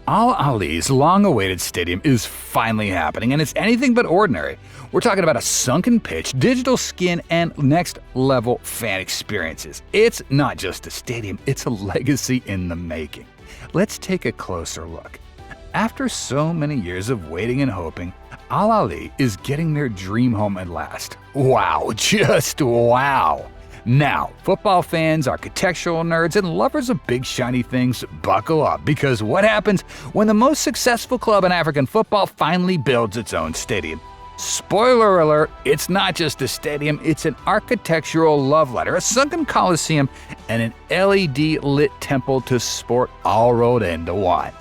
Al-Ahly's long-awaited stadium is finally happening, and it's anything but ordinary. We're talking about a sunken pitch, digital skin, and next-level fan experiences. It's not just a stadium, it's a legacy in the making. Let's take a closer look. After so many years of waiting and hoping, Al-Ahly is getting their dream home at last. Wow, just wow! Now, football fans, architectural nerds, and lovers of big shiny things, buckle up, because what happens when the most successful club in African football finally builds its own stadium? Spoiler alert, it's not just a stadium, it's an architectural love letter, a sunken coliseum, and an LED-lit temple to sport all rolled into one.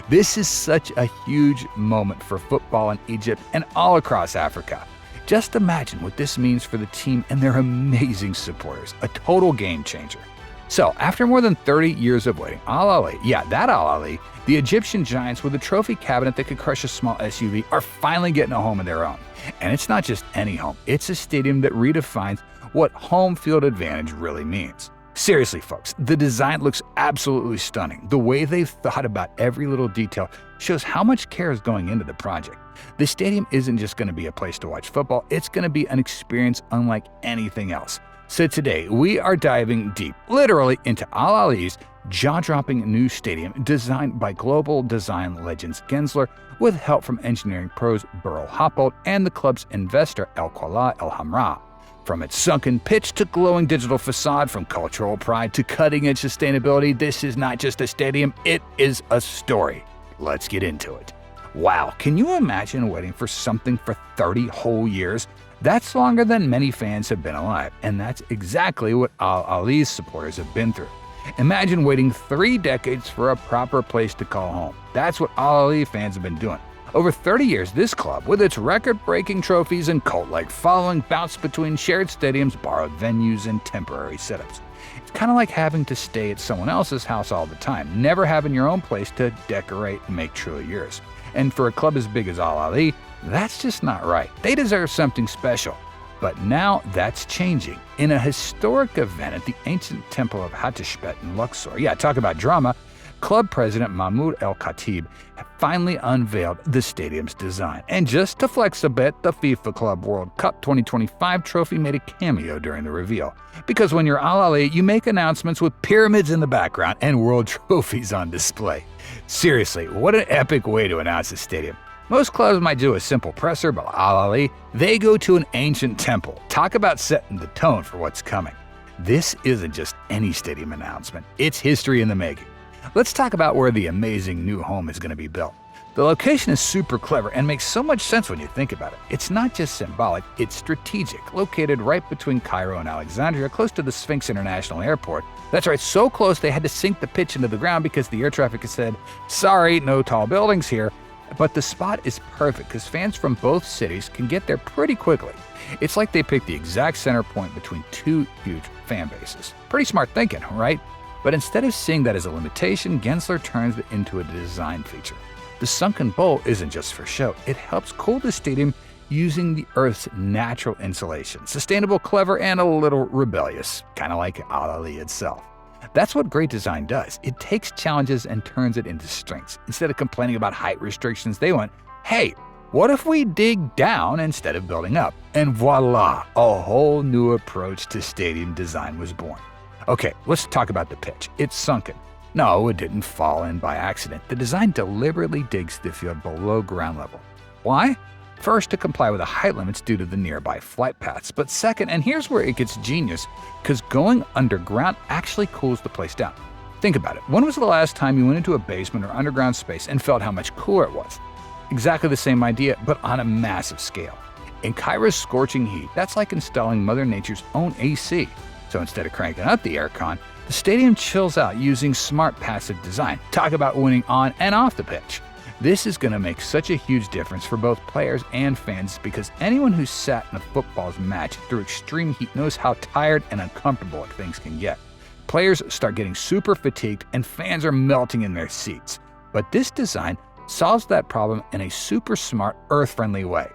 This is such a huge moment for football in Egypt and all across Africa. Just imagine what this means for the team and their amazing supporters, a total game changer. So, after more than 30 years of waiting, Al-Ahly, that Al-Ahly, the Egyptian giants with a trophy cabinet that could crush a small SUV, are finally getting a home of their own. And it's not just any home, it's a stadium that redefines what home field advantage really means. Seriously, folks, the design looks absolutely stunning. The way they've thought about every little detail shows how much care is going into the project. The stadium isn't just going to be a place to watch football, it's going to be an experience unlike anything else. So today, we are diving deep, literally, into Al-Ahly's jaw-dropping new stadium designed by global design legends Gensler with help from engineering pros Burrell Hoppold and the club's investor El-Quala El-Hamra. From its sunken pitch to glowing digital facade, from cultural pride to cutting-edge sustainability, this is not just a stadium, it is a story. Let's get into it. Wow, can you imagine waiting for something for 30 whole years? That's longer than many fans have been alive, and that's exactly what Al-Ahly's supporters have been through. Imagine waiting 3 decades for a proper place to call home. That's what Al-Ahly fans have been doing. Over 30 years, this club, with its record-breaking trophies and cult-like following, bounced between shared stadiums, borrowed venues, and temporary setups. It's kind of like having to stay at someone else's house all the time, never having your own place to decorate and make truly yours. And for a club as big as Al-Ahly, that's just not right. They deserve something special. But now that's changing. In a historic event at the ancient temple of Hatshepsut in Luxor, talk about drama, club president Mahmoud El-Khatib finally unveiled the stadium's design. And just to flex a bit, the FIFA Club World Cup 2025 trophy made a cameo during the reveal. Because when you're Al-Ahly, you make announcements with pyramids in the background and world trophies on display. Seriously, what an epic way to announce a stadium. Most clubs might do a simple presser, but Al-Ahly, they go to an ancient temple. Talk about setting the tone for what's coming. This isn't just any stadium announcement, it's history in the making. Let's talk about where the amazing new home is going to be built. The location is super clever and makes so much sense when you think about it. It's not just symbolic, it's strategic. Located right between Cairo and Alexandria, close to the Sphinx International Airport. That's right, so close they had to sink the pitch into the ground because the air traffic said, sorry, no tall buildings here. But the spot is perfect because fans from both cities can get there pretty quickly. It's like they picked the exact center point between two huge fan bases. Pretty smart thinking, right? But instead of seeing that as a limitation, Gensler turns it into a design feature. The sunken bowl isn't just for show, it helps cool the stadium using the Earth's natural insulation. Sustainable, clever, and a little rebellious, kind of like Al-Ahly itself. That's what great design does. It takes challenges and turns it into strengths. Instead of complaining about height restrictions, they went, hey, what if we dig down instead of building up? And voila, a whole new approach to stadium design was born. Okay, let's talk about the pitch. It's sunken. No, it didn't fall in by accident. The design deliberately digs the field below ground level. Why? First, to comply with the height limits due to the nearby flight paths. But second, and here's where it gets genius, because going underground actually cools the place down. Think about it. When was the last time you went into a basement or underground space and felt how much cooler it was? Exactly the same idea, but on a massive scale. In Cairo's scorching heat, that's like installing Mother Nature's own AC. So instead of cranking up the aircon, the stadium chills out using smart passive design. Talk about winning on and off the pitch. This is going to make such a huge difference for both players and fans because anyone who's sat in a football's match through extreme heat knows how tired and uncomfortable things can get. Players start getting super fatigued and fans are melting in their seats. But this design solves that problem in a super smart, earth-friendly way.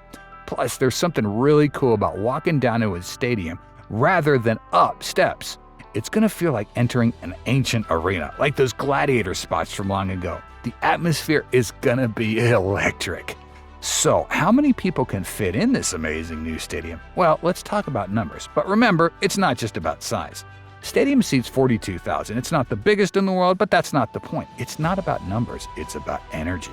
Plus, there's something really cool about walking down to a stadium rather than up steps. It's going to feel like entering an ancient arena, like those gladiator spots from long ago. The atmosphere is gonna be electric. So, how many people can fit in this amazing new stadium? Well, let's talk about numbers. But remember, it's not just about size. Stadium seats 42,000. It's not the biggest in the world, but that's not the point. It's not about numbers, it's about energy.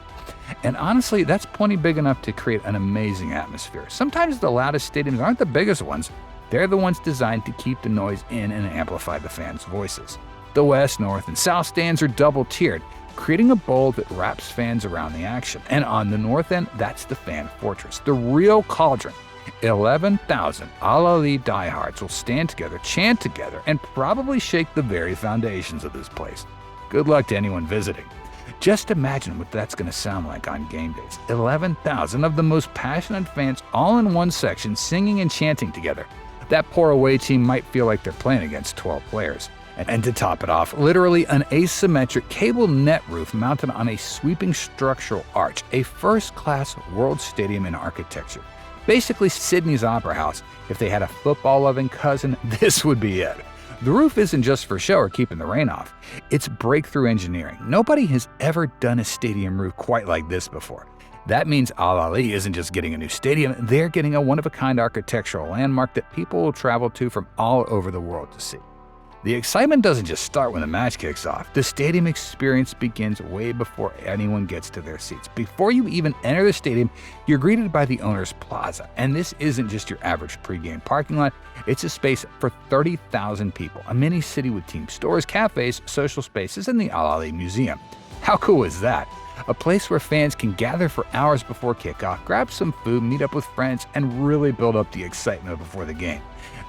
And honestly, that's plenty big enough to create an amazing atmosphere. Sometimes the loudest stadiums aren't the biggest ones. They're the ones designed to keep the noise in and amplify the fans' voices. The West, North, and South stands are double-tiered, creating a bowl that wraps fans around the action. And on the north end, that's the fan fortress, the real cauldron. 11,000 Al-Ahly diehards will stand together, chant together, and probably shake the very foundations of this place. Good luck to anyone visiting. Just imagine what that's going to sound like on game days. 11,000 of the most passionate fans all in one section singing and chanting together. That poor away team might feel like they're playing against 12 players. And to top it off, literally an asymmetric cable net roof mounted on a sweeping structural arch, a first-class world stadium in architecture. Basically Sydney's Opera House. If they had a football-loving cousin, this would be it. The roof isn't just for show or keeping the rain off. It's breakthrough engineering. Nobody has ever done a stadium roof quite like this before. That means Al-Ahly isn't just getting a new stadium, they're getting a one-of-a-kind architectural landmark that people will travel to from all over the world to see. The excitement doesn't just start when the match kicks off. The stadium experience begins way before anyone gets to their seats. Before you even enter the stadium, you're greeted by the owner's plaza. And this isn't just your average pregame parking lot. It's a space for 30,000 people, a mini city with team stores, cafes, social spaces, and the Al-Ahly Museum. How cool is that? A place where fans can gather for hours before kickoff, grab some food, meet up with friends, and really build up the excitement before the game.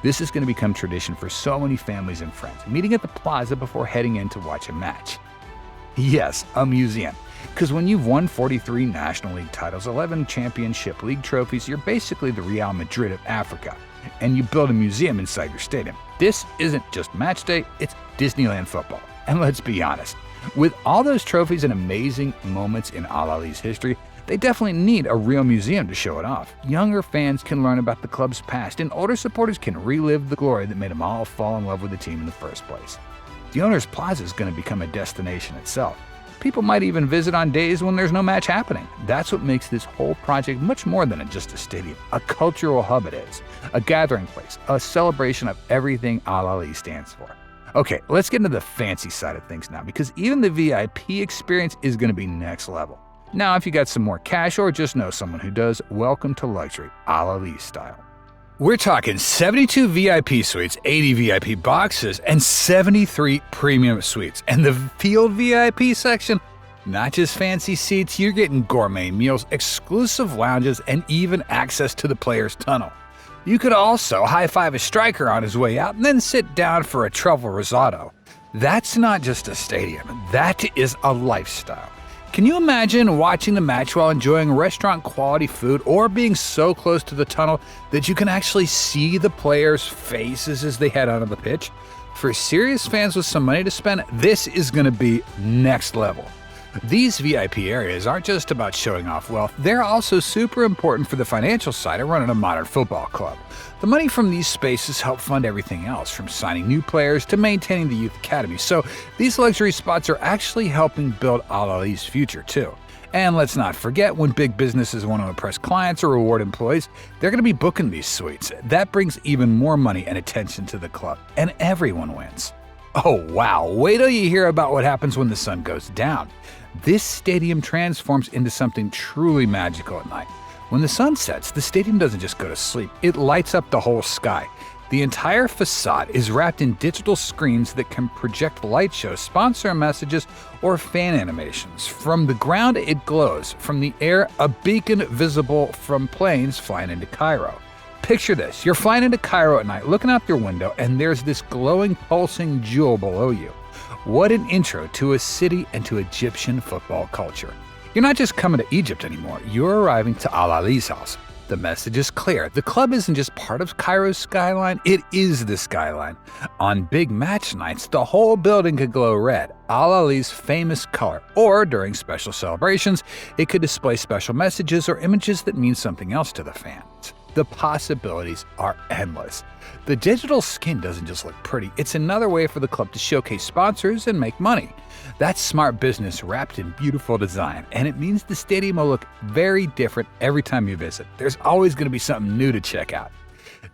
This is going to become tradition for so many families and friends, meeting at the plaza before heading in to watch a match. Yes, a museum. Because when you've won 43 National League titles, 11 Championship League trophies, you're basically the Real Madrid of Africa. And you build a museum inside your stadium. This isn't just match day, it's Disneyland football. And let's be honest, with all those trophies and amazing moments in Al-Ahly's history, they definitely need a real museum to show it off. Younger fans can learn about the club's past, and older supporters can relive the glory that made them all fall in love with the team in the first place. The owner's plaza is going to become a destination itself. People might even visit on days when there's no match happening. That's what makes this whole project much more than just a stadium. A cultural hub it is, a gathering place, a celebration of everything Al-Ahly stands for. Okay, let's get into the fancy side of things now, because even the VIP experience is going to be next level. Now, if you got some more cash or just know someone who does, welcome to luxury, Al-Ahly style. We're talking 72 VIP suites, 80 VIP boxes, and 73 premium suites. And the field VIP section, not just fancy seats, you're getting gourmet meals, exclusive lounges, and even access to the players' tunnel. You could also high-five a striker on his way out and then sit down for a truffle risotto. That's not just a stadium, that is a lifestyle. Can you imagine watching the match while enjoying restaurant-quality food or being so close to the tunnel that you can actually see the players' faces as they head onto the pitch? For serious fans with some money to spend, this is going to be next level. These VIP areas aren't just about showing off wealth, they're also super important for the financial side of running a modern football club. The money from these spaces help fund everything else, from signing new players to maintaining the youth academy. So these luxury spots are actually helping build Al-Ahly's future too. And let's not forget, when big businesses want to impress clients or reward employees, they're going to be booking these suites. That brings even more money and attention to the club, and everyone wins. Oh wow, wait till you hear about what happens when the sun goes down. This stadium transforms into something truly magical at night. When the sun sets, the stadium doesn't just go to sleep, it lights up the whole sky. The entire facade is wrapped in digital screens that can project light shows, sponsor messages, or fan animations. From the ground, it glows. From the air, a beacon visible from planes flying into Cairo. Picture this, you're flying into Cairo at night, looking out your window, and there's this glowing, pulsing jewel below you. What an intro to a city and to Egyptian football culture. You're not just coming to Egypt anymore, you're arriving to Al-Ahly's house. The message is clear. The club isn't just part of Cairo's skyline, it is the skyline. On big match nights, the whole building could glow red, Al-Ahly's famous color, or during special celebrations, it could display special messages or images that mean something else to the fans. The possibilities are endless. The digital skin doesn't just look pretty, it's another way for the club to showcase sponsors and make money. That's smart business wrapped in beautiful design, and it means the stadium will look very different every time you visit. There's always going to be something new to check out.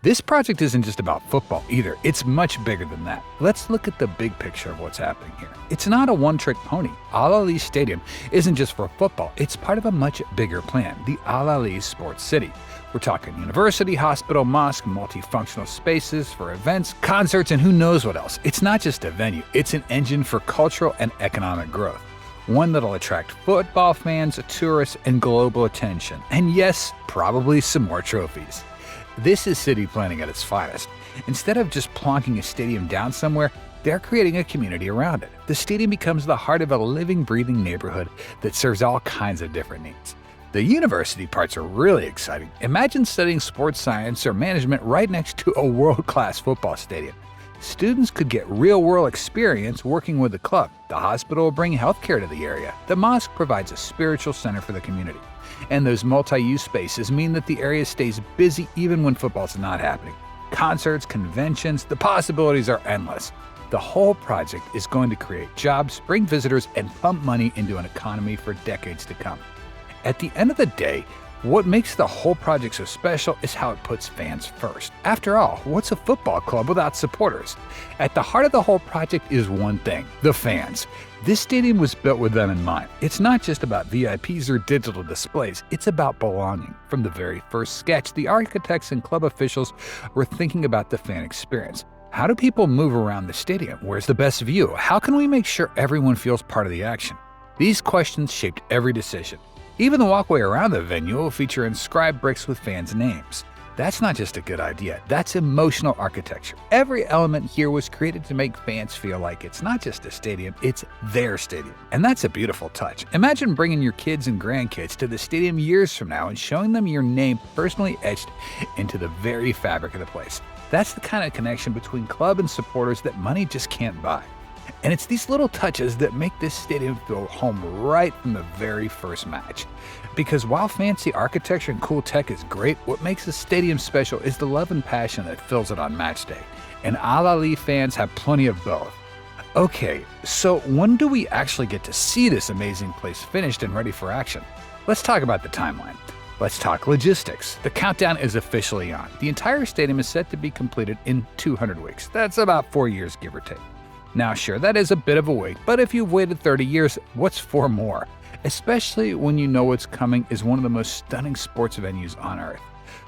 This project isn't just about football either, it's much bigger than that. Let's look at the big picture of what's happening here. It's not a one-trick pony. Al-Ahly Stadium isn't just for football, it's part of a much bigger plan, the Al-Ahly Sports City. We're talking university, hospital, mosque, multifunctional spaces for events, concerts, and who knows what else. It's not just a venue, it's an engine for cultural and economic growth. One that'll attract football fans, tourists, and global attention. And yes, probably some more trophies. This is city planning at its finest. Instead of just plonking a stadium down somewhere, they're creating a community around it. The stadium becomes the heart of a living, breathing neighborhood that serves all kinds of different needs. The university parts are really exciting. Imagine studying sports science or management right next to a world-class football stadium. Students could get real-world experience working with the club. The hospital will bring healthcare to the area. The mosque provides a spiritual center for the community. And those multi-use spaces mean that the area stays busy even when football's not happening. Concerts, conventions, the possibilities are endless. The whole project is going to create jobs, bring visitors, and pump money into an economy for decades to come. At the end of the day, what makes the whole project so special is how it puts fans first. After all, what's a football club without supporters? At the heart of the whole project is one thing: the fans. This stadium was built with them in mind. It's not just about VIPs or digital displays, it's about belonging. From the very first sketch, the architects and club officials were thinking about the fan experience. How do people move around the stadium? Where's the best view? How can we make sure everyone feels part of the action? These questions shaped every decision. Even the walkway around the venue will feature inscribed bricks with fans' names. That's not just a good idea, that's emotional architecture. Every element here was created to make fans feel like it's not just a stadium, it's their stadium. And that's a beautiful touch. Imagine bringing your kids and grandkids to the stadium years from now and showing them your name personally etched into the very fabric of the place. That's the kind of connection between club and supporters that money just can't buy. And it's these little touches that make this stadium feel home right from the very first match. Because while fancy architecture and cool tech is great, what makes the stadium special is the love and passion that fills it on match day. And Al-Ahly fans have plenty of both. Okay, so when do we actually get to see this amazing place finished and ready for action? Let's talk about the timeline. Let's talk logistics. The countdown is officially on. The entire stadium is set to be completed in 200 weeks. That's about 4 years, give or take. Now sure, that is a bit of a wait, but if you've waited 30 years, what's 4 more? Especially when you know what's coming is one of the most stunning sports venues on earth.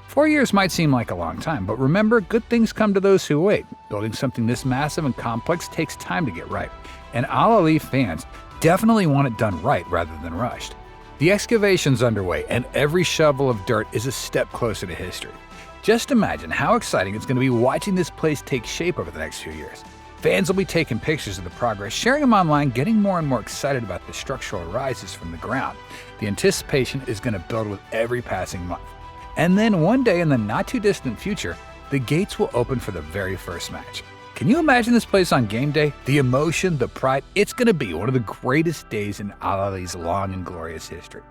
4 years might seem like a long time, but remember, good things come to those who wait. Building something this massive and complex takes time to get right, and Al-Ahly fans definitely want it done right rather than rushed. The excavation's underway, and every shovel of dirt is a step closer to history. Just imagine how exciting it's going to be watching this place take shape over the next few years. Fans will be taking pictures of the progress, sharing them online, getting more and more excited about the structural rises from the ground. The anticipation is going to build with every passing month. And then one day in the not-too-distant future, the gates will open for the very first match. Can you imagine this place on game day? The emotion, the pride, it's going to be one of the greatest days in Al-Ahly's long and glorious history.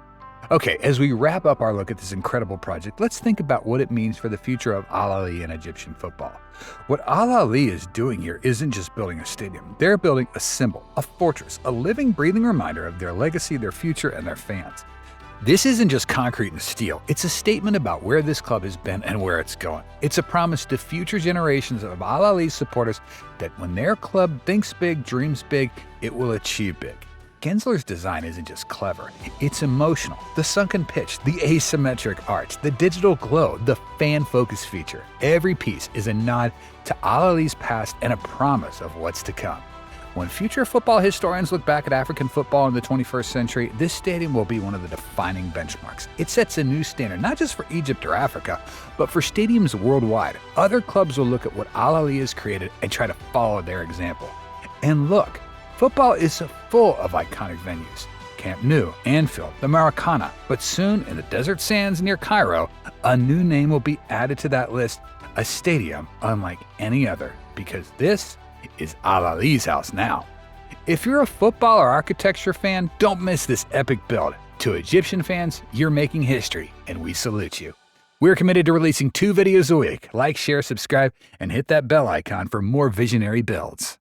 Okay, as we wrap up our look at this incredible project, let's think about what it means for the future of Al-Ahly and Egyptian football. What Al-Ahly is doing here isn't just building a stadium. They're building a symbol, a fortress, a living, breathing reminder of their legacy, their future, and their fans. This isn't just concrete and steel. It's a statement about where this club has been and where it's going. It's a promise to future generations of Al-Ahly supporters that when their club thinks big, dreams big, it will achieve big. Gensler's design isn't just clever, it's emotional. The sunken pitch, the asymmetric arch, the digital glow, the fan-focused feature. Every piece is a nod to Al-Ahly's past and a promise of what's to come. When future football historians look back at African football in the 21st century, this stadium will be one of the defining benchmarks. It sets a new standard, not just for Egypt or Africa, but for stadiums worldwide. Other clubs will look at what Al-Ahly has created and try to follow their example. And look, football is full of iconic venues. Camp Nou, Anfield, the Maracana, but soon in the desert sands near Cairo, a new name will be added to that list, a stadium unlike any other, because this is Al-Ahly's house now. If you're a football or architecture fan, don't miss this epic build. To Egyptian fans, you're making history, and we salute you. We're committed to releasing 2 videos a week. Like, share, subscribe, and hit that bell icon for more visionary builds.